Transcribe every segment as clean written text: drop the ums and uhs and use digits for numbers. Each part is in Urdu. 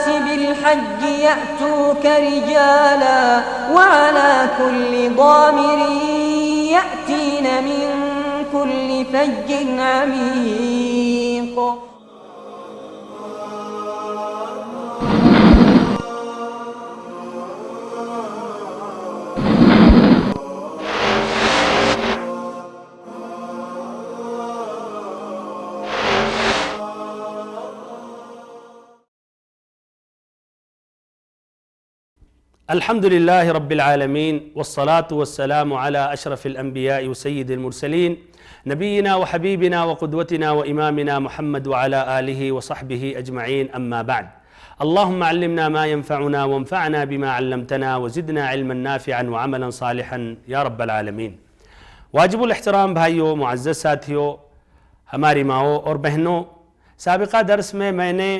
الناس بالحج يأتوك رجالا وعلى كل ضامر يأتين من كل فج عميق. الحمد لله رب العالمين والصلاة والسلام على أشرف الأنبياء وسيد المرسلين نبينا وحبيبنا وقدوتنا وإمامنا محمد وعلى آله وصحبه أجمعين. أما بعد، اللهم علمنا ما ينفعنا وانفعنا بما علمتنا وزدنا علما نافعا وعملا صالحا يا رب العالمين. واجب الاحترام بھائیوں، معزز ساتھیوں، ہماری ماؤں اور بہنوں، سابقہ درس میں نے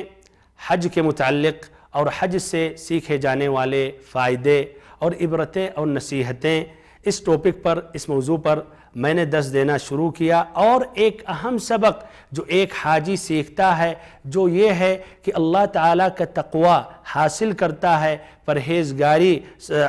حج کے متعلق اور حج سے سیکھے جانے والے فائدے اور عبرتیں اور نصیحتیں اس ٹاپک پر، اس موضوع پر میں نے درس دینا شروع کیا. اور ایک اہم سبق جو ایک حاجی سیکھتا ہے جو یہ ہے کہ اللہ تعالیٰ کا تقوی حاصل کرتا ہے، پرہیزگاری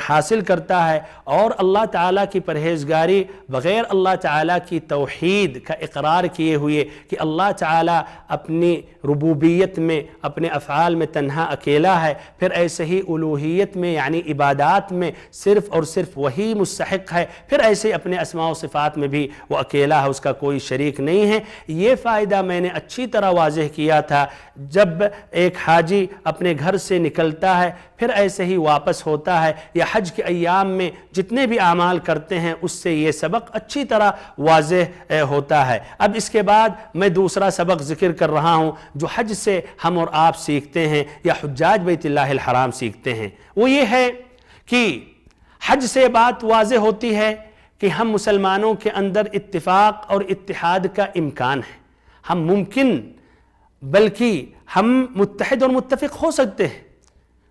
حاصل کرتا ہے، اور اللہ تعالیٰ کی پرہیزگاری بغیر اللہ تعالیٰ کی توحید کا اقرار کیے ہوئے کہ اللہ تعالیٰ اپنی ربوبیت میں، اپنے افعال میں تنہا اکیلا ہے، پھر ایسے ہی الوہیت میں یعنی عبادات میں صرف اور صرف وہی مستحق ہے، پھر ایسے ہی اپنے اسماء و صفات میں بھی وہ اکیلا ہے، اس کا کوئی شریک نہیں ہے. یہ فائدہ میں نے اچھی طرح واضح کیا تھا. جب ایک حاجی اپنے گھر سے نکلتا ہے پھر ایسے ہی واپس ہوتا ہے یا حج کے ایام میں جتنے بھی اعمال کرتے ہیں اس سے یہ سبق اچھی طرح واضح ہوتا ہے. اب اس کے بعد میں دوسرا سبق ذکر کر رہا ہوں جو حج سے ہم اور آپ سیکھتے ہیں یا حجاج بیت اللہ الحرام سیکھتے ہیں. وہ یہ ہے کہ حج سے بات واضح ہوتی ہے کہ ہم مسلمانوں کے اندر اتفاق اور اتحاد کا امکان ہے. ہم ممکن بلکہ ہم متحد اور متفق ہو سکتے ہیں.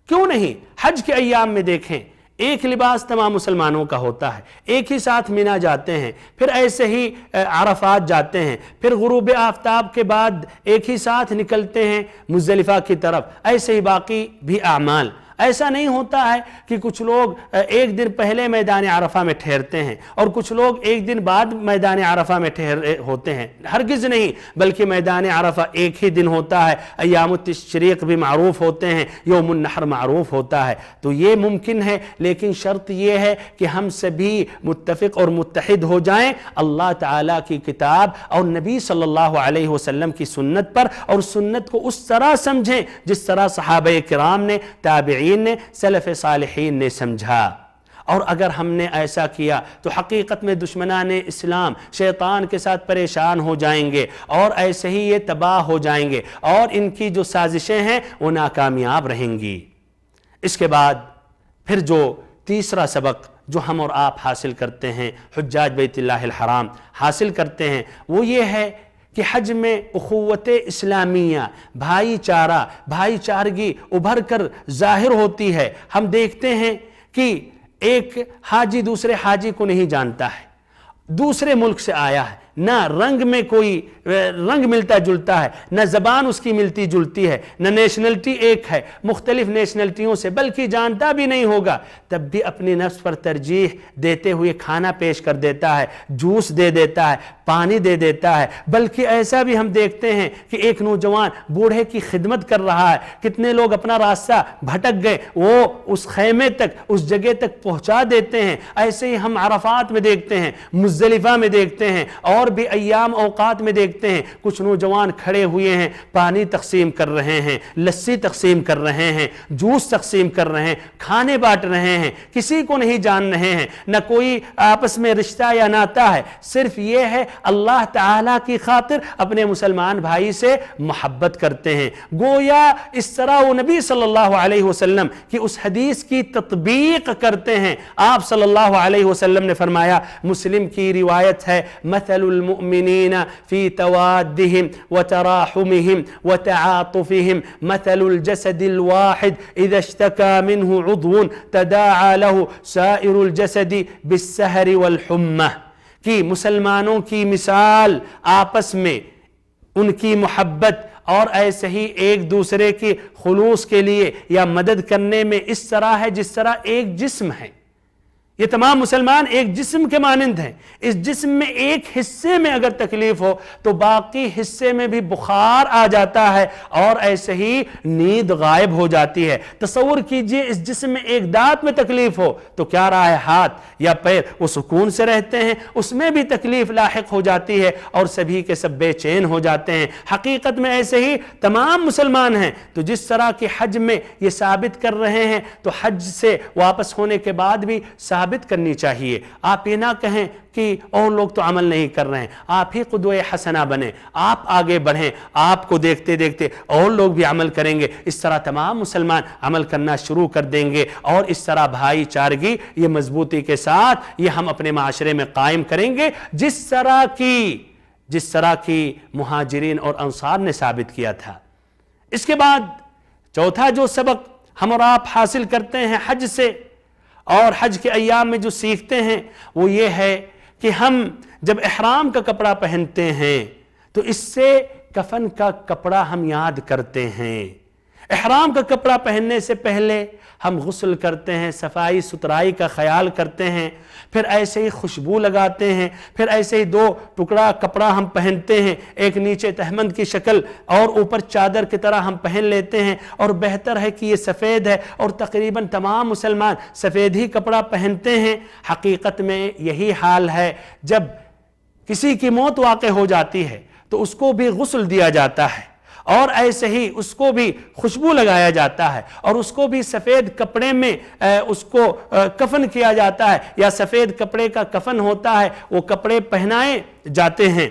کیوں نہیں؟ حج کے ایام میں دیکھیں، ایک لباس تمام مسلمانوں کا ہوتا ہے، ایک ہی ساتھ مینا جاتے ہیں، پھر ایسے ہی عرفات جاتے ہیں، پھر غروب آفتاب کے بعد ایک ہی ساتھ نکلتے ہیں مزدلفہ کی طرف، ایسے ہی باقی بھی اعمال. ایسا نہیں ہوتا ہے کہ کچھ لوگ ایک دن پہلے میدان عرفہ میں ٹھہرتے ہیں اور کچھ لوگ ایک دن بعد میدان عرفہ میں ٹھہرے ہوتے ہیں. ہرگز نہیں، بلکہ میدان عرفہ ایک ہی دن ہوتا ہے. ایام التشریق بھی معروف ہوتے ہیں، یوم النحر معروف ہوتا ہے. تو یہ ممکن ہے، لیکن شرط یہ ہے کہ ہم سبھی متفق اور متحد ہو جائیں اللہ تعالیٰ کی کتاب اور نبی صلی اللہ علیہ وسلم کی سنت پر، اور سنت کو اس طرح سمجھیں جس طرح صحابہ کرام نے، تابعین نے، سلف صالحین نے سمجھا. اور اگر ہم نے ایسا کیا تو حقیقت میں دشمنان اسلام شیطان کے ساتھ پریشان ہو جائیں گے اور ایسے ہی یہ تباہ ہو جائیں گے اور ان کی جو سازشیں ہیں وہ ناکامیاب رہیں گی. اس کے بعد پھر جو تیسرا سبق جو ہم اور آپ حاصل کرتے ہیں، حجاج بیت اللہ الحرام حاصل کرتے ہیں، وہ یہ ہے کہ حج میں اخوت اسلامیہ، بھائی چارہ، بھائی چارگی ابھر کر ظاہر ہوتی ہے. ہم دیکھتے ہیں کہ ایک حاجی دوسرے حاجی کو نہیں جانتا ہے، دوسرے ملک سے آیا ہے، نہ رنگ میں کوئی رنگ ملتا جلتا ہے، نہ زبان اس کی ملتی جلتی ہے، نہ نیشنلٹی ایک ہے، مختلف نیشنلٹیوں سے، بلکہ جانتا بھی نہیں ہوگا، تب بھی اپنی نفس پر ترجیح دیتے ہوئے کھانا پیش کر دیتا ہے، جوس دے دیتا ہے، پانی دے دیتا ہے. بلکہ ایسا بھی ہم دیکھتے ہیں کہ ایک نوجوان بوڑھے کی خدمت کر رہا ہے. کتنے لوگ اپنا راستہ بھٹک گئے، وہ اس خیمے تک، اس جگہ تک پہنچا دیتے ہیں. ایسے ہی ہم عرفات میں دیکھتے ہیں، مزدلفہ میں دیکھتے ہیں، اور بھی ایام اوقات میں دیکھتے ہیں کچھ نوجوان کھڑے ہوئے ہیں، پانی تقسیم کر رہے ہیں، لسی تقسیم کر رہے ہیں، جوس تقسیم کر رہے ہیں، کھانے بانٹ رہے ہیں. کسی کو نہیں جان رہے ہیں، نہ کوئی آپس میں رشتہ یا ناتا ہے، صرف یہ ہے اللہ تعالیٰ کی خاطر اپنے مسلمان بھائی سے محبت کرتے ہیں. گویا اس طرح وہ نبی صلی اللہ علیہ وسلم کی اس حدیث کی تطبیق کرتے ہیں. آپ صلی اللہ علیہ وسلم نے فرمایا، مسلم کی روایت ہے، مثل المؤمنین فی توادہم وتراحمہم وتعاطفہم مثل الجسد الواحد اذا اشتکا منہ عضو تداعى له سائر الجسد بالسہر والحمہ. کہ مسلمانوں کی مثال آپس میں ان کی محبت اور ایسے ہی ایک دوسرے کی خلوص کے لیے یا مدد کرنے میں اس طرح ہے جس طرح ایک جسم ہے. یہ تمام مسلمان ایک جسم کے مانند ہیں. اس جسم میں ایک حصے میں اگر تکلیف ہو تو باقی حصے میں بھی بخار آ جاتا ہے اور ایسے ہی نیند غائب ہو جاتی ہے. تصور کیجئے اس جسم میں ایک دانت میں تکلیف ہو تو کیا رہا ہے ہاتھ یا پیر وہ سکون سے رہتے ہیں؟ اس میں بھی تکلیف لاحق ہو جاتی ہے اور سبھی کے سب بے چین ہو جاتے ہیں. حقیقت میں ایسے ہی تمام مسلمان ہیں. تو جس طرح کہ حج میں یہ ثابت کر رہے ہیں تو حج سے واپس ہونے کے بعد بھی ثابت کرنی چاہیے. آپ یہ نہ کہیں کہ اور لوگ تو عمل نہیں کر رہے ہیں، آپ ہی قدوہ حسنہ بنیں، آپ آگے بڑھیں، آپ کو دیکھتے دیکھتے اور لوگ بھی عمل کریں گے. اس طرح تمام مسلمان عمل کرنا شروع کر دیں گے اور اس طرح بھائی چارگی یہ مضبوطی کے ساتھ یہ ہم اپنے معاشرے میں قائم کریں گے جس طرح کی مہاجرین اور انصار نے ثابت کیا تھا. اس کے بعد چوتھا جو سبق ہم اور آپ حاصل کرتے ہیں حج سے اور حج کے ایام میں جو سیکھتے ہیں وہ یہ ہے کہ ہم جب احرام کا کپڑا پہنتے ہیں تو اس سے کفن کا کپڑا ہم یاد کرتے ہیں. احرام کا کپڑا پہننے سے پہلے ہم غسل کرتے ہیں، صفائی ستھرائی کا خیال کرتے ہیں، پھر ایسے ہی خوشبو لگاتے ہیں، پھر ایسے ہی 2 ٹکڑا کپڑا ہم پہنتے ہیں، ایک نیچے تہمند کی شکل اور اوپر چادر کی طرح ہم پہن لیتے ہیں اور بہتر ہے کہ یہ سفید ہے اور تقریباً تمام مسلمان سفید ہی کپڑا پہنتے ہیں. حقیقت میں یہی حال ہے جب کسی کی موت واقع ہو جاتی ہے تو اس کو بھی غسل دیا جاتا ہے اور ایسے ہی اس کو بھی خوشبو لگایا جاتا ہے اور اس کو بھی سفید کپڑے میں اس کو کفن کیا جاتا ہے یا سفید کپڑے کا کفن ہوتا ہے وہ کپڑے پہنائے جاتے ہیں.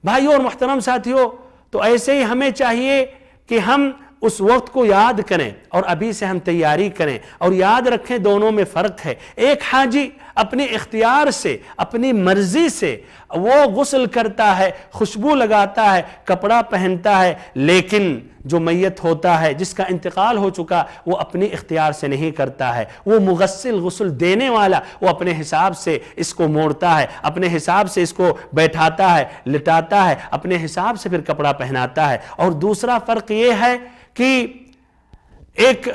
بھائیو اور محترم ساتھیو، تو ایسے ہی ہمیں چاہیے کہ ہم اس وقت کو یاد کریں اور ابھی سے ہم تیاری کریں اور یاد رکھیں دونوں میں فرق ہے. ایک حاجی اپنے اختیار سے اپنی مرضی سے وہ غسل کرتا ہے، خوشبو لگاتا ہے، کپڑا پہنتا ہے، لیکن جو میت ہوتا ہے جس کا انتقال ہو چکا وہ اپنی اختیار سے نہیں کرتا ہے. وہ مغسل غسل دینے والا وہ اپنے حساب سے اس کو موڑتا ہے، اپنے حساب سے اس کو بیٹھاتا ہے، لٹاتا ہے، اپنے حساب سے پھر کپڑا پہناتا ہے. اور دوسرا فرق یہ ہے کہ ایک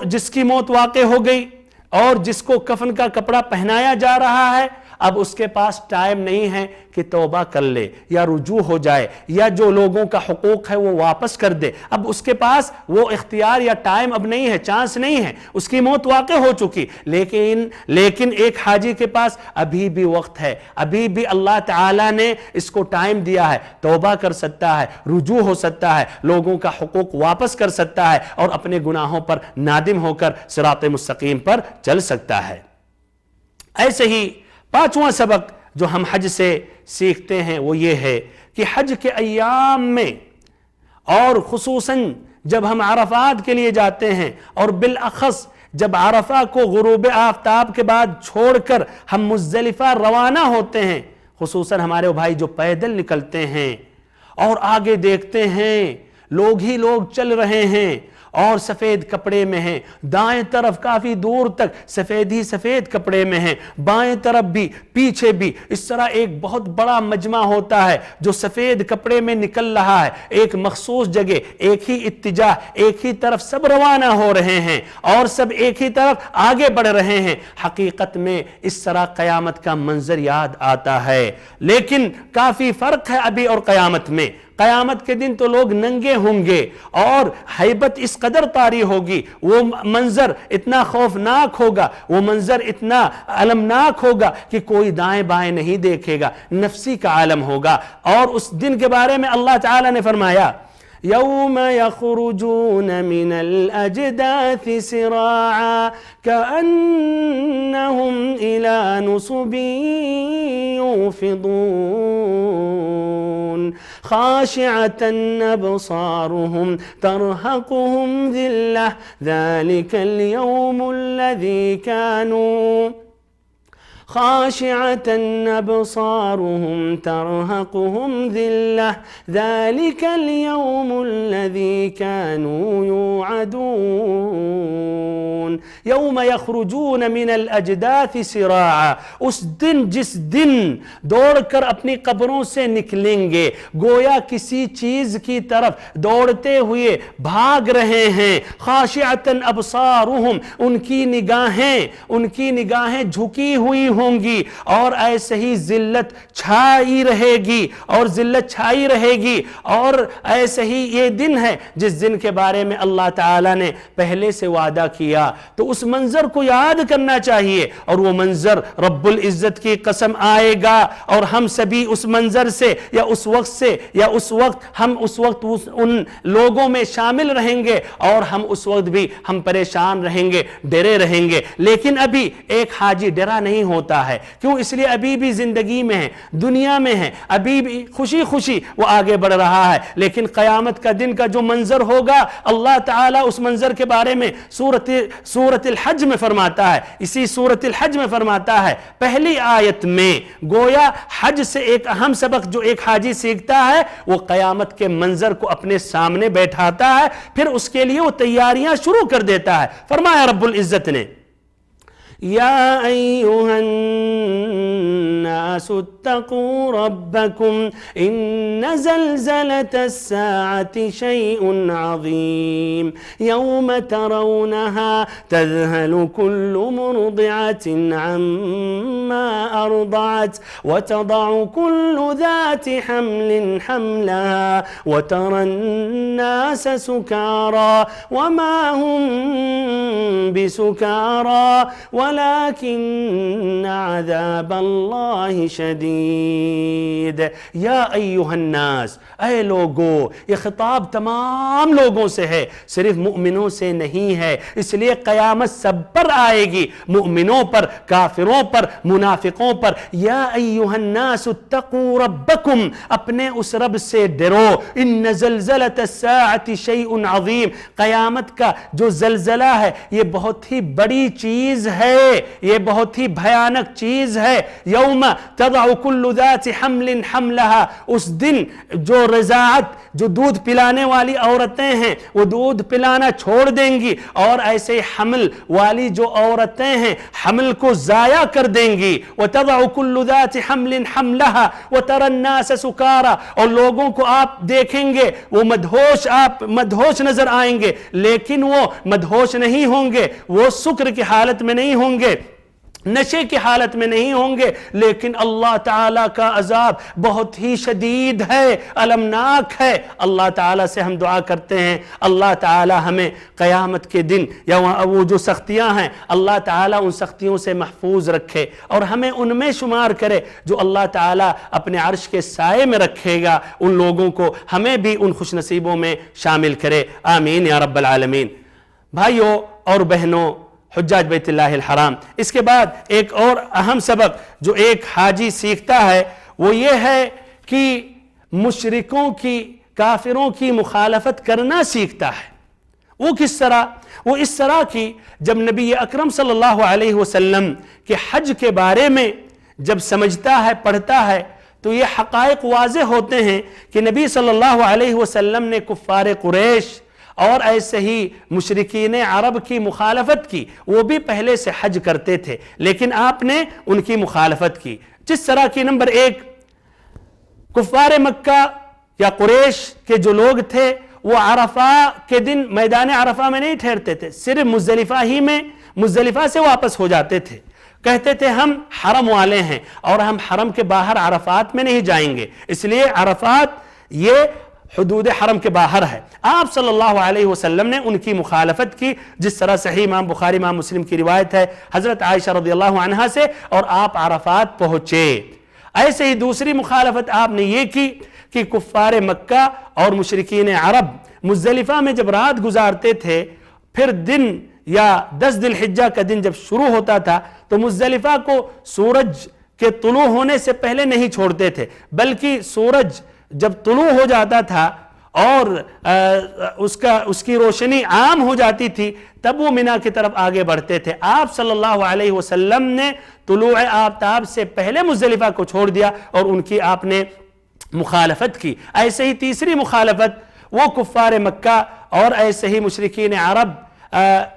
جس کی موت واقع ہو گئی اور جس کو کفن کا کپڑا پہنایا جا رہا ہے اب اس کے پاس ٹائم نہیں ہے کہ توبہ کر لے یا رجوع ہو جائے یا جو لوگوں کا حقوق ہے وہ واپس کر دے. اب اس کے پاس وہ اختیار یا ٹائم اب نہیں ہے، چانس نہیں ہے، اس کی موت واقع ہو چکی. لیکن ایک حاجی کے پاس ابھی بھی وقت ہے، ابھی بھی اللہ تعالیٰ نے اس کو ٹائم دیا ہے، توبہ کر سکتا ہے، رجوع ہو سکتا ہے، لوگوں کا حقوق واپس کر سکتا ہے اور اپنے گناہوں پر نادم ہو کر صراط مستقیم پر چل سکتا ہے. ایسے ہی 5واں سبق جو ہم حج سے سیکھتے ہیں وہ یہ ہے کہ حج کے ایام میں اور خصوصاً جب ہم عرفات کے لیے جاتے ہیں اور بالاخص جب عرفہ کو غروب آفتاب کے بعد چھوڑ کر ہم مزدلفہ روانہ ہوتے ہیں، خصوصاً ہمارے بھائی جو پیدل نکلتے ہیں اور آگے دیکھتے ہیں لوگ ہی لوگ چل رہے ہیں اور سفید کپڑے میں ہیں، دائیں طرف کافی دور تک سفید ہی سفید کپڑے میں ہیں، بائیں طرف بھی پیچھے بھی اس طرح ایک بہت بڑا مجمع ہوتا ہے جو سفید کپڑے میں نکل رہا ہے. ایک مخصوص جگہ، ایک ہی اتجاہ، ایک ہی طرف سب روانہ ہو رہے ہیں اور سب ایک ہی طرف آگے بڑھ رہے ہیں. حقیقت میں اس طرح قیامت کا منظر یاد آتا ہے، لیکن کافی فرق ہے ابھی اور قیامت میں. قیامت کے دن تو لوگ ننگے ہوں گے اور ہیبت اس قدر طاری ہوگی، وہ منظر اتنا خوفناک ہوگا، وہ منظر اتنا المناک ہوگا کہ کوئی دائیں بائیں نہیں دیکھے گا، نفسی کا عالم ہوگا. اور اس دن کے بارے میں اللہ تعالیٰ نے فرمایا يوم يخرجون من الأجداث سراعا كأنهم إلى نصب يوفضون خاشعة أبصارهم ترهقهم ذلة ذلك اليوم الذي كانوا خاشعة أبصارهم ترهقهم ذلة ذلك اليوم الذي كانوا يوعدون يوم يخرجون من الأجداث سراعا، اس دن جس دن دوڑ کر اپنی قبروں سے نکلیں گے گویا کسی چیز کی طرف دوڑتے ہوئے بھاگ رہے ہیں. خاشعة أبصارهم، ان کی نگاہیں جھکی ہوئی ہوں گی اور ایسے ہی ذلت چھائی رہے گی اور ایسے ہی یہ دن ہے جس دن کے بارے میں اللہ تعالیٰ نے پہلے سے وعدہ کیا. تو اس منظر کو یاد کرنا چاہیے اور وہ منظر رب العزت کی قسم آئے گا اور ہم سبھی اس منظر سے یا اس وقت ان لوگوں میں شامل رہیں گے اور ہم اس وقت بھی ہم پریشان رہیں گے، ڈرے رہیں گے. لیکن ابھی ایک حاجی ڈرا نہیں ہوتا ہے. کیوں؟ اس لیے ابھی بھی زندگی میں ہے، دنیا میں ہے، ابھی بھی خوشی وہ آگے بڑھ رہا ہے. لیکن قیامت کا دن کا جو منظر ہوگا اللہ تعالیٰ اس منظر کے بارے میں سورۃ الحج میں فرماتا ہے. اسی سورۃ الحج میں فرماتا ہے پہلی آیت میں، گویا حج سے ایک اہم سبق جو ایک حاجی سیکھتا ہے وہ قیامت کے منظر کو اپنے سامنے بیٹھاتا ہے، پھر اس کے لیے وہ تیاریاں شروع کر دیتا ہے. فرمایا رب العزت نے یا ایہا الناس اتقوا ربکم ان زلزلة الساعة شیء عظیم یوم ترونها تذهل كل مرضعة عما ارضعت وتضع كل ذات حمل حملها وترى الناس سكارى وما هم بسكارى ولكن عذاب اللہ شدید. یا ایہا الناس، اے لوگو، یہ خطاب تمام لوگوں سے ہے، صرف مؤمنوں سے نہیں ہے. اس لیے قیامت سب پر آئے گی، مؤمنوں پر، کافروں پر، منافقوں پر. یا ایہا الناس اتقوا ربکم، اپنے اس رب سے ڈرو. ان زلزلۃ الساعۃ شیء عظیم، قیامت کا جو زلزلہ ہے یہ بہت ہی بڑی چیز ہے، یہ بہت ہی بھیانک چیز ہے. یوم تضع کل ذات حمل حملها، اس دن جو رضاعت، جو دودھ پلانے والی عورتیں ہیں وہ دودھ پلانا چھوڑ دیں گی اور ایسے حمل والی جو عورتیں ہیں حمل کو ضائع کر دیں گی. وتضع كل ذات حمل حملها وترى الناس سكارى، اور لوگوں کو آپ دیکھیں گے وہ مدہوش نظر آئیں گے، لیکن وہ مدہوش نہیں ہوں گے، وہ سکر کی حالت میں نہیں ہوں گے، نشے کی حالت میں نہیں ہوں گے، لیکن اللہ تعالیٰ کا عذاب بہت ہی شدید ہے، المناک ہے. اللہ تعالیٰ سے ہم دعا کرتے ہیں اللہ تعالیٰ ہمیں قیامت کے دن یا وہ جو سختیاں ہیں اللہ تعالیٰ ان سختیوں سے محفوظ رکھے اور ہمیں ان میں شمار کرے جو اللہ تعالیٰ اپنے عرش کے سائے میں رکھے گا. ان لوگوں کو ہمیں بھی ان خوش نصیبوں میں شامل کرے. آمین یا رب العالمین. بھائیوں اور بہنوں، حجاج بیت اللہ الحرام، اس کے بعد ایک اور اہم سبق جو ایک حاجی سیکھتا ہے وہ یہ ہے کہ مشرکوں کی، کافروں کی مخالفت کرنا سیکھتا ہے. وہ کس طرح؟ وہ اس طرح کی جب نبی اکرم صلی اللہ علیہ وسلم کے حج کے بارے میں جب سمجھتا ہے، پڑھتا ہے تو یہ حقائق واضح ہوتے ہیں کہ نبی صلی اللہ علیہ وسلم نے کفار قریش اور ایسے ہی مشرکین عرب کی مخالفت کی. وہ بھی پہلے سے حج کرتے تھے لیکن آپ نے ان کی مخالفت کی. جس طرح کی نمبر ایک، کفار مکہ یا قریش کے جو لوگ تھے وہ عرفہ کے دن میدان عرفہ میں نہیں ٹھہرتے تھے، صرف مزدلفہ سے واپس ہو جاتے تھے. کہتے تھے ہم حرم والے ہیں اور ہم حرم کے باہر عرفات میں نہیں جائیں گے، اس لیے عرفات یہ حدود حرم کے باہر ہے. آپ صلی اللہ علیہ وسلم نے ان کی مخالفت کی، جس طرح صحیح امام بخاری امام مسلم کی روایت ہے حضرت عائشہ رضی اللہ عنہا سے، اور آپ عرفات پہنچے. ایسے ہی دوسری مخالفت آپ نے یہ کی کہ کفار مکہ اور مشرکین عرب مزدلفہ میں جب رات گزارتے تھے، پھر دن یا 10 ذی الحجہ کا دن جب شروع ہوتا تھا تو مزدلفہ کو سورج کے طلوع ہونے سے پہلے نہیں چھوڑتے تھے، بلکہ سورج جب طلوع ہو جاتا تھا اور اس کی روشنی عام ہو جاتی تھی تب وہ مینا کی طرف آگے بڑھتے تھے۔ آپ صلی اللہ علیہ وسلم نے طلوع آفتاب سے پہلے مزدلفہ کو چھوڑ دیا اور ان کی آپ نے مخالفت کی۔ ایسے ہی تیسری مخالفت وہ کفار مکہ اور ایسے ہی مشرکین عرب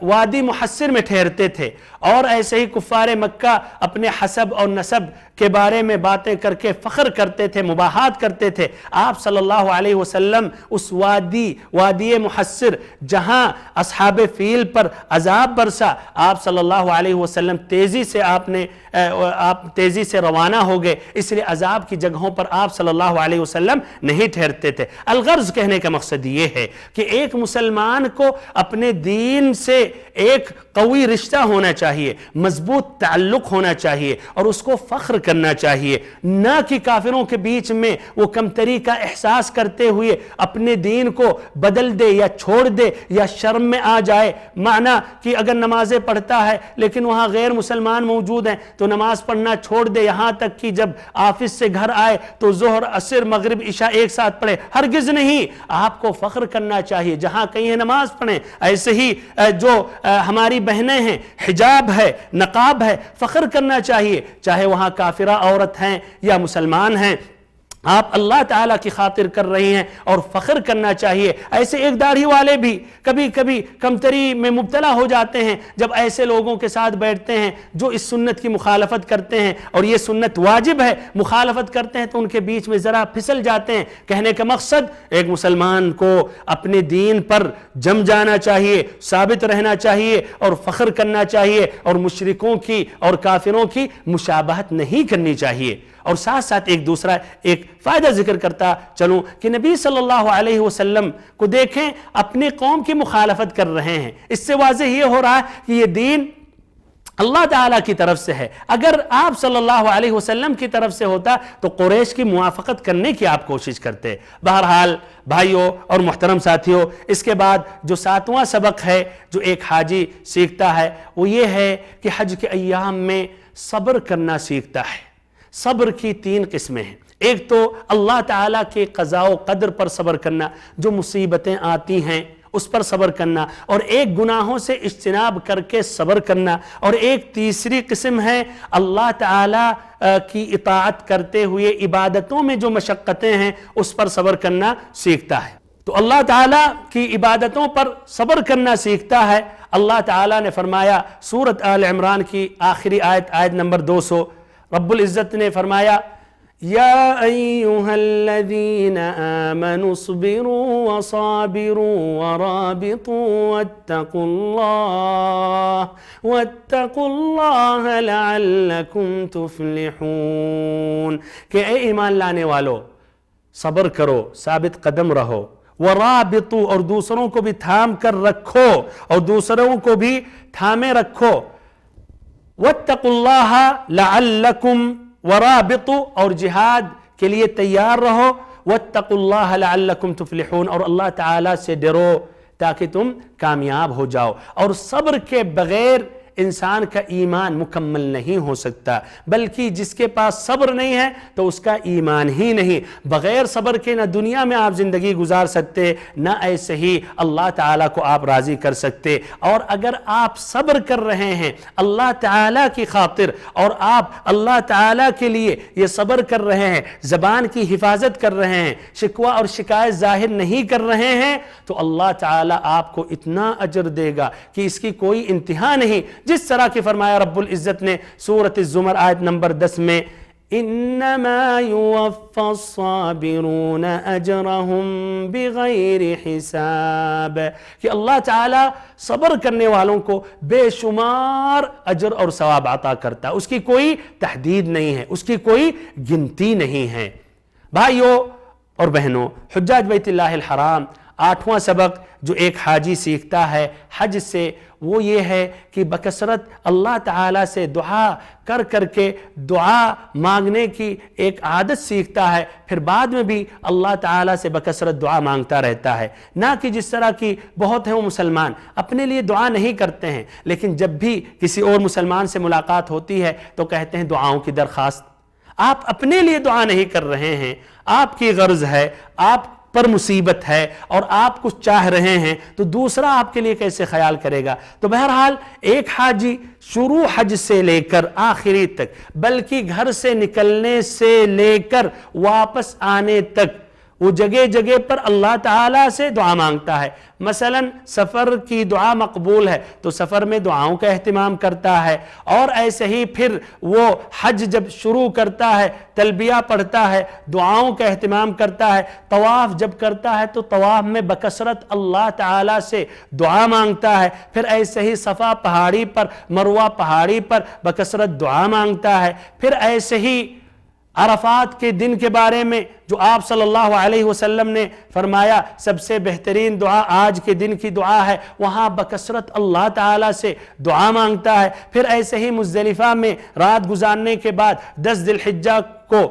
وادی محصر میں ٹھہرتے تھے، اور ایسے ہی کفار مکہ اپنے حسب اور نسب کے بارے میں باتیں کر کے فخر کرتے تھے، مباحات کرتے تھے۔ آپ صلی اللہ علیہ وسلم اس وادی محصر جہاں اصحاب فیل پر عذاب برسا، آپ صلی اللہ علیہ وسلم آپ تیزی سے روانہ ہو گئے، اس لیے عذاب کی جگہوں پر آپ صلی اللہ علیہ وسلم نہیں ٹھہرتے تھے۔ الغرض کہنے کا مقصد یہ ہے کہ ایک مسلمان کو اپنے دین سے ایک قوی رشتہ ہونا چاہیے، مضبوط تعلق ہونا چاہیے، اور اس کو فخر کرنا چاہیے، نہ کہ کافروں کے بیچ میں وہ کمتری کا احساس کرتے ہوئے اپنے دین کو بدل دے یا چھوڑ دے یا شرم میں آ جائے۔ معنی کہ اگر نمازیں پڑھتا ہے لیکن وہاں غیر مسلمان موجود ہیں تو نماز پڑھنا چھوڑ دے، یہاں تک کہ جب آفس سے گھر آئے تو ظہر، عصر، مغرب، عشاء ایک ساتھ پڑھے۔ ہرگز نہیں، آپ کو فخر کرنا چاہیے، جہاں کہیں نماز پڑھیں۔ ایسے ہی جو ہماری بہنیں ہیں، حجاب ہے، نقاب ہے، فخر کرنا چاہیے، چاہے وہاں کافرہ عورت ہیں یا مسلمان ہیں، آپ اللہ تعالیٰ کی خاطر کر رہی ہیں اور فخر کرنا چاہیے۔ ایسے ایک داڑھی والے بھی کبھی کبھی کمتری میں مبتلا ہو جاتے ہیں جب ایسے لوگوں کے ساتھ بیٹھتے ہیں جو اس سنت کی مخالفت کرتے ہیں، اور یہ سنت واجب ہے، مخالفت کرتے ہیں تو ان کے بیچ میں ذرا پھسل جاتے ہیں۔ کہنے کا مقصد ایک مسلمان کو اپنے دین پر جم جانا چاہیے، ثابت رہنا چاہیے اور فخر کرنا چاہیے، اور مشرکوں کی اور کافروں کی مشابہت نہیں کرنی چاہیے۔ اور ساتھ ساتھ ایک فائدہ ذکر کرتا چلوں کہ نبی صلی اللہ علیہ وسلم کو دیکھیں اپنی قوم کی مخالفت کر رہے ہیں، اس سے واضح یہ ہو رہا ہے کہ یہ دین اللہ تعالیٰ کی طرف سے ہے۔ اگر آپ صلی اللہ علیہ وسلم کی طرف سے ہوتا تو قریش کی موافقت کرنے کی آپ کوشش کرتے۔ بہرحال بھائیوں اور محترم ساتھیوں، اس کے بعد جو 7واں سبق ہے جو ایک حاجی سیکھتا ہے وہ یہ ہے کہ حج کے ایام میں صبر کرنا سیکھتا ہے۔ صبر کی 3 قسمیں ہیں۔ ایک تو اللہ تعالیٰ کے قضاء و قدر پر صبر کرنا، جو مصیبتیں آتی ہیں اس پر صبر کرنا، اور ایک گناہوں سے اجتناب کر کے صبر کرنا، اور ایک تیسری قسم ہے اللہ تعالیٰ کی اطاعت کرتے ہوئے عبادتوں میں جو مشقتیں ہیں اس پر صبر کرنا سیکھتا ہے۔ تو اللہ تعالیٰ کی عبادتوں پر صبر کرنا سیکھتا ہے۔ اللہ تعالیٰ نے فرمایا سورۃ آل عمران کی آخری آیت نمبر 200، رب العزت نے فرمایا یا ایہا الذین آمنوا اصبروا وصابروا ورابطوا واتقوا اللہ لعلکم تفلحون، کہ اے ایمان لانے والو صبر کرو، ثابت قدم رہو، ورابطوا اور دوسروں کو بھی تھام کر رکھو اور دوسروں کو بھی تھامے رکھو، واتقوا اللہ لعلکم، ورابطوا اور جہاد کے لیے تیار رہو، واتقوا اللہ لعلکم تفلحون اور اللہ تعالیٰ سے ڈرو تاکہ تم کامیاب ہو جاؤ۔ اور صبر کے بغیر انسان کا ایمان مکمل نہیں ہو سکتا، بلکہ جس کے پاس صبر نہیں ہے تو اس کا ایمان ہی نہیں۔ بغیر صبر کے نہ دنیا میں آپ زندگی گزار سکتے، نہ ایسے ہی اللہ تعالیٰ کو آپ راضی کر سکتے۔ اور اگر آپ صبر کر رہے ہیں اللہ تعالیٰ کی خاطر، اور آپ اللہ تعالیٰ کے لیے یہ صبر کر رہے ہیں، زبان کی حفاظت کر رہے ہیں، شکوہ اور شکایت ظاہر نہیں کر رہے ہیں، تو اللہ تعالیٰ آپ کو اتنا اجر دے گا کہ اس کی کوئی انتہا نہیں۔ جس طرح کی فرمایا رب العزت نے سورۃ الزمر آیت نمبر 10 میں انما یوفی الصابرون اجرہم بغیر حساب، کہ اللہ تعالیٰ صبر کرنے والوں کو بے شمار اجر اور ثواب عطا کرتا ہے، اس کی کوئی تحدید نہیں ہے، اس کی کوئی گنتی نہیں ہے۔ بھائیوں اور بہنوں، حجاج بیت اللہ الحرام 8واں سبق جو ایک حاجی سیکھتا ہے حج سے وہ یہ ہے کہ بکثرت اللہ تعالیٰ سے دعا کر کر کے دعا مانگنے کی ایک عادت سیکھتا ہے، پھر بعد میں بھی اللہ تعالیٰ سے بکثرت دعا مانگتا رہتا ہے۔ نہ کہ جس طرح کی بہت ہیں وہ مسلمان اپنے لیے دعا نہیں کرتے ہیں، لیکن جب بھی کسی اور مسلمان سے ملاقات ہوتی ہے تو کہتے ہیں دعاؤں کی درخواست۔ آپ اپنے لیے دعا نہیں کر رہے ہیں، آپ کی غرض ہے، آپ پر مصیبت ہے اور آپ کچھ چاہ رہے ہیں تو دوسرا آپ کے لیے کیسے خیال کرے گا؟ تو بہرحال ایک حاجی شروع حج سے لے کر آخری تک، بلکہ گھر سے نکلنے سے لے کر واپس آنے تک وہ جگہ جگہ پر اللہ تعالیٰ سے دعا مانگتا ہے۔ مثلا سفر کی دعا مقبول ہے تو سفر میں دعاؤں کا اہتمام کرتا ہے، اور ایسے ہی پھر وہ حج جب شروع کرتا ہے تلبیہ پڑھتا ہے، دعاؤں کا اہتمام کرتا ہے، طواف جب کرتا ہے تو طواف میں بکثرت اللہ تعالیٰ سے دعا مانگتا ہے، پھر ایسے ہی صفا پہاڑی پر، مروہ پہاڑی پر بکثرت دعا مانگتا ہے، پھر ایسے ہی عرفات کے دن کے بارے میں جو آپ صلی اللہ علیہ وسلم نے فرمایا سب سے بہترین دعا آج کے دن کی دعا ہے، وہاں بکثرت اللہ تعالیٰ سے دعا مانگتا ہے۔ پھر ایسے ہی مزدلفہ میں رات گزارنے کے بعد 10 ذی الحجہ کو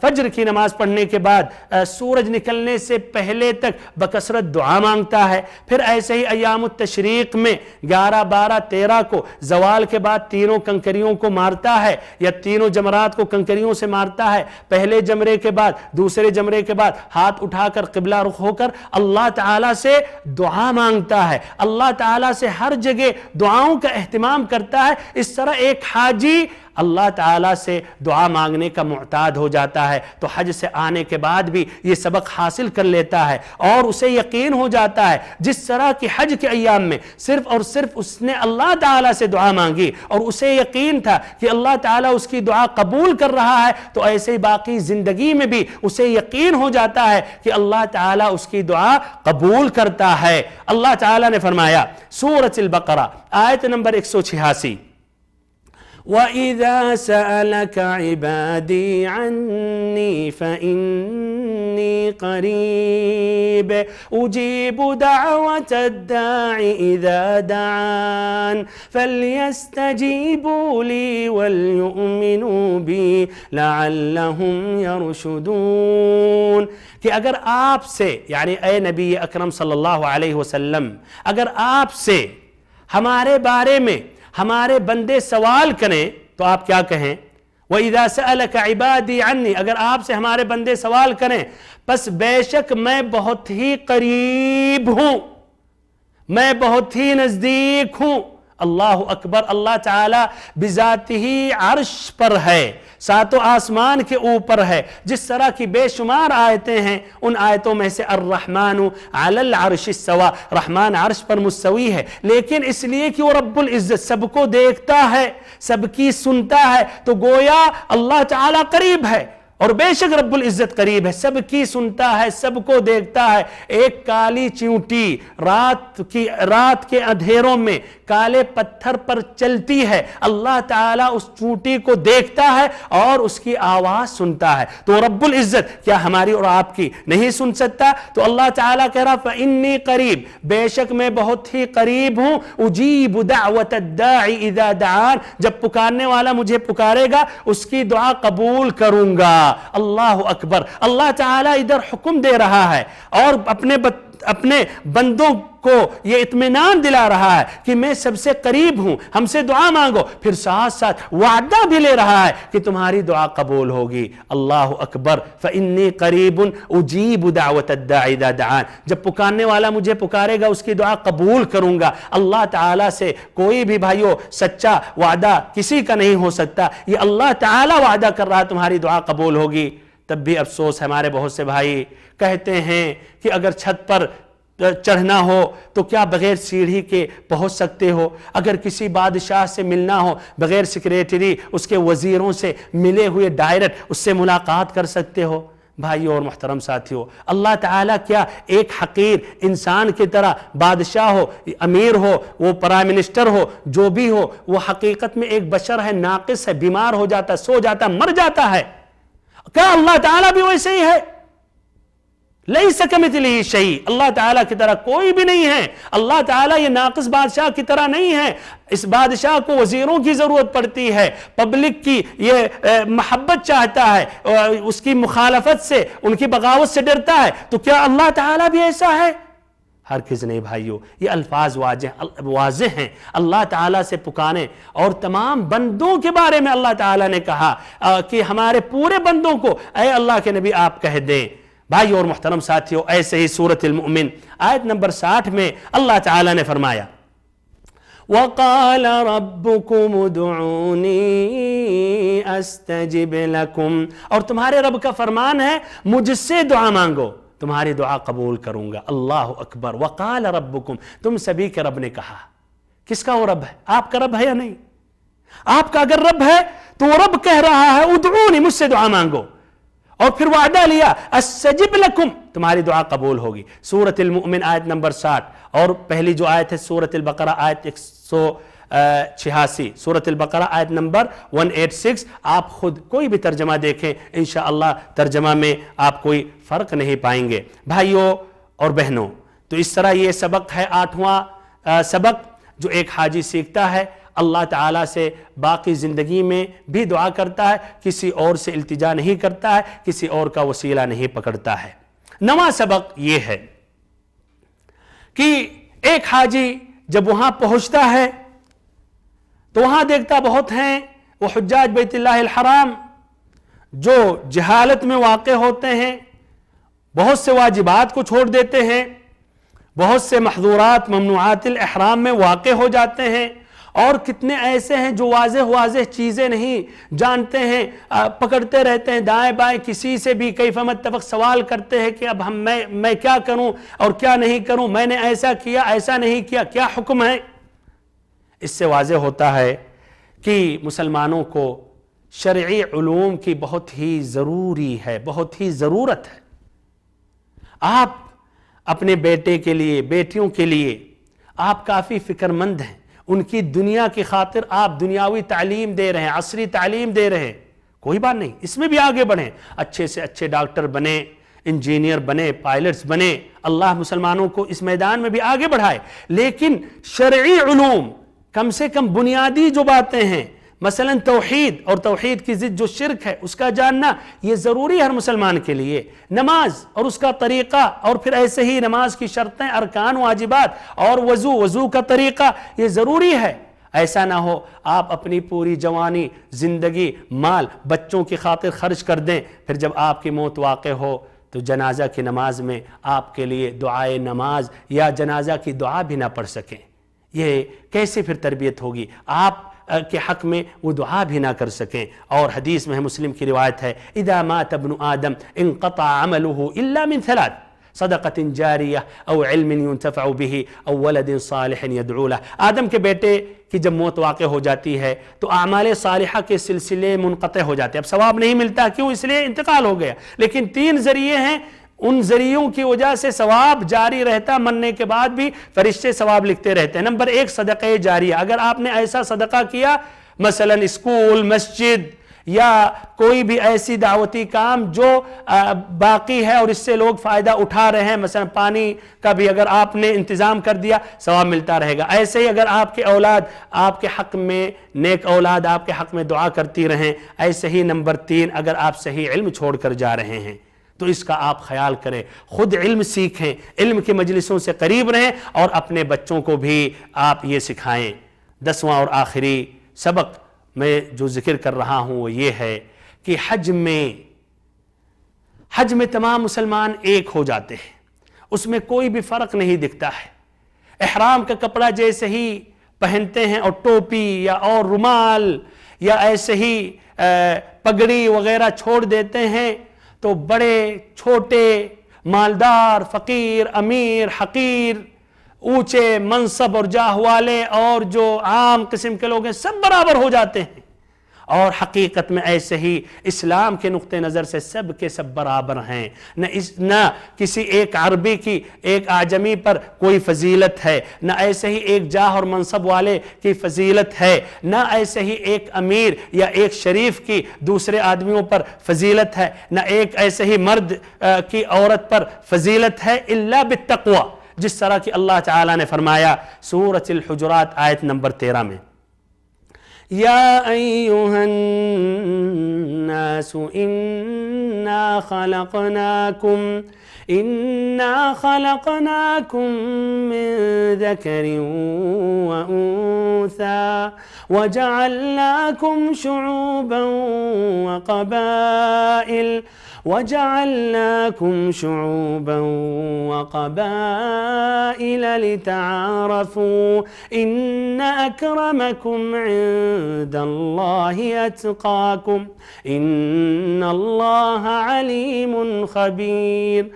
فجر کی نماز پڑھنے کے بعد سورج نکلنے سے پہلے تک بکثرت دعا مانگتا ہے۔ پھر ایسے ہی ایام التشریق میں 11، 12، 13 کو زوال کے بعد تینوں کنکریوں کو مارتا ہے، یا تینوں جمرات کو کنکریوں سے مارتا ہے۔ پہلے جمرے کے بعد، دوسرے جمرے کے بعد ہاتھ اٹھا کر قبلہ رخ ہو کر اللہ تعالیٰ سے دعا مانگتا ہے، اللہ تعالیٰ سے ہر جگہ دعاؤں کا اہتمام کرتا ہے۔ اس طرح ایک حاجی اللہ تعالیٰ سے دعا مانگنے کا معتاد ہو جاتا ہے تو حج سے آنے کے بعد بھی یہ سبق حاصل کر لیتا ہے، اور اسے یقین ہو جاتا ہے جس طرح کہ حج کے ایام میں صرف اور صرف اس نے اللہ تعالیٰ سے دعا مانگی اور اسے یقین تھا کہ اللہ تعالیٰ اس کی دعا قبول کر رہا ہے، تو ایسے ہی باقی زندگی میں بھی اسے یقین ہو جاتا ہے کہ اللہ تعالیٰ اس کی دعا قبول کرتا ہے۔ اللہ تعالیٰ نے فرمایا سورۃ البقرہ آیت نمبر 186، وَإِذَا سَأَلَكَ عِبَادِي عَنِّي فَإِنِّي قَرِيبٌ أُجِيبُ دَعْوَةَ الدَّاعِ إِذَا دَعَانِ فَلْيَسْتَجِيبُوا لِي وَلْيُؤْمِنُوا بِي لَعَلَّهُمْ يَرْشُدُونَ، کہ اگر آپ سے، یعنی اے نبی اکرم صلی اللہ علیہ وسلم، اگر آپ سے ہمارے بارے میں ہمارے بندے سوال کریں تو آپ کیا کہیں؟ وَإِذَا سَأَلَكَ عِبَادِي عَنِّي، اگر آپ سے ہمارے بندے سوال کریں پس بے شک میں بہت ہی قریب ہوں، میں بہت ہی نزدیک ہوں۔ اللہ اکبر، اللہ تعالیٰ بذات ہی عرش پر ہے، ساتوں آسمان کے اوپر ہے، جس طرح کی بے شمار آیتیں ہیں، ان آیتوں میں سے الرحمن علی العرش استوی، رحمان عرش پر مستوی ہے، لیکن اس لیے کہ وہ رب العزت سب کو دیکھتا ہے، سب کی سنتا ہے، تو گویا اللہ تعالیٰ قریب ہے، اور بے شک رب العزت قریب ہے، سب کی سنتا ہے، سب کو دیکھتا ہے۔ ایک کالی چیونٹی رات کے اندھیروں میں کالے پتھر پر چلتی ہے، اللہ تعالیٰ اس چیونٹی کو دیکھتا ہے اور اس کی آواز سنتا ہے، تو رب العزت کیا ہماری اور آپ کی نہیں سن سکتا؟ تو اللہ تعالیٰ کہہ رہا فَإِنِّي قریب، بے شک میں بہت ہی قریب ہوں، اجیب دعوت الداعی اذا دعان، جب پکارنے والا مجھے پکارے گا اس کی دعا قبول کروں گا۔ اللہ اکبر، اللہ تعالیٰ ادھر حکم دے رہا ہے اور اپنے بندوں کو یہ اطمینان دلا رہا ہے کہ میں سب سے قریب ہوں، ہم سے دعا مانگو، پھر ساتھ ساتھ وعدہ بھی لے رہا ہے کہ تمہاری دعا قبول ہوگی۔ اللہ اکبر، فإنی قریب اجیب دعوت الداعی اذا دعان، جب پکارنے والا مجھے پکارے گا اس کی دعا قبول کروں گا۔ اللہ تعالیٰ سے کوئی بھی بھائیو سچا وعدہ کسی کا نہیں ہو سکتا، یہ اللہ تعالیٰ وعدہ کر رہا ہے تمہاری دعا قبول ہوگی۔ تب بھی افسوس، ہمارے بہت سے بھائی کہتے ہیں کہ اگر چھت پر چڑھنا ہو تو کیا بغیر سیڑھی کے پہنچ سکتے ہو؟ اگر کسی بادشاہ سے ملنا ہو بغیر سیکریٹری اس کے وزیروں سے ملے ہوئے ڈائریکٹ اس سے ملاقات کر سکتے ہو؟ بھائیو اور محترم ساتھیو، اللہ تعالیٰ کیا ایک حقیر انسان کی طرح بادشاہ ہو، امیر ہو، وہ پرائم منسٹر ہو، جو بھی ہو، وہ حقیقت میں ایک بشر ہے، ناقص ہے، بیمار ہو جاتا ہے، سو جاتا ہے، مر جاتا ہے؟ کیا اللہ تعالیٰ بھی ویسے ہی ہے؟ لیس کمثلہ شیء، اللہ تعالیٰ کی طرح کوئی بھی نہیں ہے۔ اللہ تعالیٰ یہ ناقص بادشاہ کی طرح نہیں ہے، اس بادشاہ کو وزیروں کی ضرورت پڑتی ہے، پبلک کی یہ محبت چاہتا ہے، اس کی مخالفت سے، ان کی بغاوت سے ڈرتا ہے، تو کیا اللہ تعالیٰ بھی ایسا ہے؟ ہرگز نہیں بھائیو، یہ الفاظ واضح ہیں، اللہ تعالیٰ سے پکاریں، اور تمام بندوں کے بارے میں اللہ تعالیٰ نے کہا کہ ہمارے پورے بندوں کو اے اللہ کے نبی آپ کہہ دیں بھائی اور محترم ساتھیوں، ایسے ہی سورۃ المؤمن آیت نمبر 60 میں اللہ تعالیٰ نے فرمایا وَقَالَ رَبُّكُمُ ادْعُونِي أَسْتَجِبْ لَكُمْ، اور تمہارے رب کا فرمان ہے مجھ سے دعا مانگو، تمہاری دعا قبول کروں گا۔ اللہ اکبر۔ وقال ربکم، تم سبھی کے رب نے کہا۔ کس کا وہ رب ہے؟ آپ کا رب ہے یا نہیں؟ آپ کا اگر رب ہے تو وہ رب کہہ رہا ہے ادعونی، مجھ سے دعا مانگو، اور پھر وعدہ لیا استجب لکم، تمہاری دعا قبول ہوگی۔ سورۃ المؤمن آیت نمبر 60، اور پہلی جو آیت ہے سورۃ البقرہ آیت 186، سورۃ البقرہ آیت نمبر 186۔ آپ خود کوئی بھی ترجمہ دیکھیں، انشاءاللہ ترجمہ میں آپ کوئی فرق نہیں پائیں گے۔ بھائیوں اور بہنوں، تو اس طرح یہ سبق ہے 8واں سبق جو ایک حاجی سیکھتا ہے، اللہ تعالیٰ سے باقی زندگی میں بھی دعا کرتا ہے، کسی اور سے التجا نہیں کرتا ہے، کسی اور کا وسیلہ نہیں پکڑتا ہے۔ 9واں سبق یہ ہے کہ ایک حاجی جب وہاں پہنچتا ہے تو وہاں دیکھتا بہت ہیں وہ حجاج بیت اللہ الحرام جو جہالت میں واقع ہوتے ہیں، بہت سے واجبات کو چھوڑ دیتے ہیں، بہت سے محظورات ممنوعات الاحرام میں واقع ہو جاتے ہیں، اور کتنے ایسے ہیں جو واضح چیزیں نہیں جانتے ہیں، پکڑتے رہتے ہیں دائیں بائیں، کسی سے بھی کیف متفق سوال کرتے ہیں کہ اب میں کیا کروں اور کیا نہیں کروں، میں نے ایسا کیا ایسا نہیں کیا، کیا حکم ہے؟ اس سے واضح ہوتا ہے کہ مسلمانوں کو شرعی علوم کی بہت ہی ضروری ہے، بہت ہی ضرورت ہے۔ آپ اپنے بیٹے کے لیے، بیٹیوں کے لیے آپ کافی فکر مند ہیں، ان کی دنیا کی خاطر آپ دنیاوی تعلیم دے رہے ہیں، عصری تعلیم دے رہے ہیں، کوئی بات نہیں، اس میں بھی آگے بڑھیں، اچھے سے اچھے ڈاکٹر بنیں، انجینئر بنے، پائلٹس بنے، اللہ مسلمانوں کو اس میدان میں بھی آگے بڑھائے۔ لیکن شرعی علوم، کم سے کم بنیادی جو باتیں ہیں، مثلا توحید اور توحید کی ضد جو شرک ہے اس کا جاننا یہ ضروری ہے ہر مسلمان کے لیے۔ نماز اور اس کا طریقہ، اور پھر ایسے ہی نماز کی شرطیں، ارکان، واجبات، اور وضو کا طریقہ یہ ضروری ہے۔ ایسا نہ ہو آپ اپنی پوری جوانی، زندگی، مال بچوں کی خاطر خرچ کر دیں، پھر جب آپ کی موت واقع ہو تو جنازہ کی نماز میں آپ کے لیے دعائے نماز یا جنازہ کی دعا بھی نہ پڑھ سکیں۔ یہ کیسے پھر تربیت ہوگی؟ آپ کے حق میں وہ دعا بھی نہ کر سکیں۔ اور حدیث میں ہے، مسلم کی روایت ہے، اذا مات ابن آدم انقطع عمله الا من 3 صدقۃ جاریہ او علم ينتفع به او ولد صالح يدعو له۔ آدم کے بیٹے کی جب موت واقع ہو جاتی ہے تو اعمال صالحہ کے سلسلے منقطع ہو جاتے ہیں، اب ثواب نہیں ملتا، کیوں؟ اس لیے انتقال ہو گیا۔ لیکن 3 ذریعے ہیں، ان ذریعوں کی وجہ سے ثواب جاری رہتا، مرنے کے بعد بھی فرشتے ثواب لکھتے رہتے ہیں۔ نمبر 1 صدقہ جاریہ، اگر آپ نے ایسا صدقہ کیا، مثلا اسکول، مسجد یا کوئی بھی ایسی دعوتی کام جو باقی ہے اور اس سے لوگ فائدہ اٹھا رہے ہیں، مثلا پانی کا بھی اگر آپ نے انتظام کر دیا، ثواب ملتا رہے گا۔ ایسے ہی اگر آپ کے اولاد آپ کے حق میں، نیک اولاد آپ کے حق میں دعا کرتی رہیں، ایسے ہی نمبر 3 اگر آپ صحیح علم چھوڑ کر جا رہے ہیں تو اس کا آپ خیال کریں، خود علم سیکھیں، علم کی مجلسوں سے قریب رہیں، اور اپنے بچوں کو بھی آپ یہ سکھائیں۔ 10واں اور آخری سبق میں جو ذکر کر رہا ہوں وہ یہ ہے کہ حج میں تمام مسلمان ایک ہو جاتے ہیں، اس میں کوئی بھی فرق نہیں دکھتا ہے۔ احرام کا کپڑا جیسے ہی پہنتے ہیں اور ٹوپی یا اور رومال یا ایسے ہی پگڑی وغیرہ چھوڑ دیتے ہیں تو بڑے چھوٹے، مالدار، فقیر، امیر، حقیر، اونچے منصب اور جاہ والے اور جو عام قسم کے لوگ ہیں سب برابر ہو جاتے ہیں۔ اور حقیقت میں ایسے ہی اسلام کے نقطہ نظر سے سب کے سب برابر ہیں، نہ کسی ایک عربی کی ایک اعجمی پر کوئی فضیلت ہے، نہ ایسے ہی ایک جاہ اور منصب والے کی فضیلت ہے، نہ ایسے ہی ایک امیر یا ایک شریف کی دوسرے آدمیوں پر فضیلت ہے، نہ ایک ایسے ہی مرد کی عورت پر فضیلت ہے، الا بالتقوی، جس طرح کہ اللہ تعالیٰ نے فرمایا سورۃ الحجرات آیت نمبر 13 میں، یا ایہا الناس انا خلقناکم من ذکر وانثی وجعلناکم شعوبا وقبائل وَجَعَلْنَاكُمْ شُعُوبًا وَقَبَائِلَ لِتَعَارَفُوا إِنَّ أَكْرَمَكُمْ عِندَ اللَّهِ أَتْقَاكُمْ إِنَّ اللَّهَ عَلِيمٌ خَبِيرٌ۔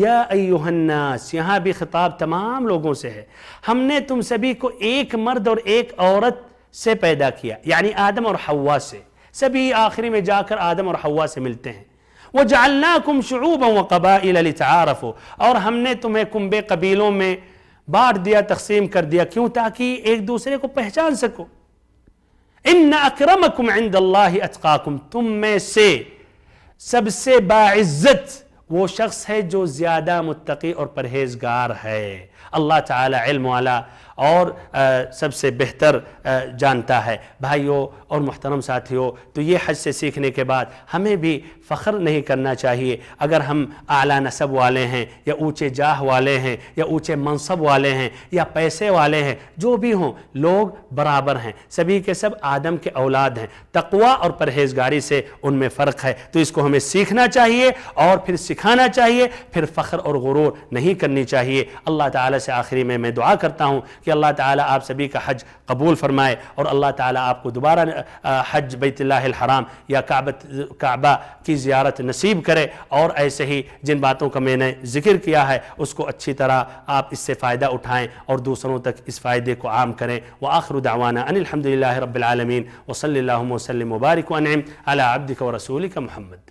یا ایھا الناس، یہاں بھی خطاب تمام لوگوں سے ہے۔ ہم نے تم سبھی کو ایک مرد اور ایک عورت سے پیدا کیا، یعنی آدم اور حوا سے۔ سبھی آخری میں جا کر آدم اور حوا سے ملتے ہیں۔ وَجَعَلْنَاكُمْ شُعُوبًا وَقَبَائِلَ لِتَعَارَفُوا، اور ہم نے تمہیں کنبے قبیلوں میں بانٹ دیا، تقسیم کر دیا، کیوں؟ تاکہ ایک دوسرے کو پہچان سکو۔ إِنَّ أَكْرَمَكُمْ عِندَ اللَّهِ أَتْقَاكُمْ، تم میں سے سب سے باعزت وہ شخص ہے جو زیادہ متقی اور پرہیزگار ہے۔ اللہ تعالی علم والا اور سب سے بہتر جانتا ہے۔ بھائیوں اور محترم ساتھیوں، تو یہ حج سے سیکھنے کے بعد ہمیں بھی فخر نہیں کرنا چاہیے اگر ہم اعلیٰ نسب والے ہیں یا اونچے جاہ والے ہیں یا اونچے منصب والے ہیں یا پیسے والے ہیں، جو بھی ہوں لوگ برابر ہیں، سبھی کے سب آدم کے اولاد ہیں۔ تقوی اور پرہیزگاری سے ان میں فرق ہے، تو اس کو ہمیں سیکھنا چاہیے اور پھر سکھانا چاہیے، پھر فخر اور غرور نہیں کرنی چاہیے۔ اللہ تعالیٰ سے آخری میں دعا کرتا ہوں کہ اللہ تعالیٰ آپ سبھی کا حج قبول فرمائے اور اللہ تعالیٰ آپ کو دوبارہ حج بیت اللہ الحرام یا کعبہ کی زیارت نصیب کرے، اور ایسے ہی جن باتوں کا میں نے ذکر کیا ہے اس کو اچھی طرح آپ اس سے فائدہ اٹھائیں اور دوسروں تک اس فائدے کو عام کریں۔ وآخر دعوانا ان الحمد للہ رب العالمین، وصلی اللہم وسلم وبارک وانعم علی عبدک ورسولک محمد۔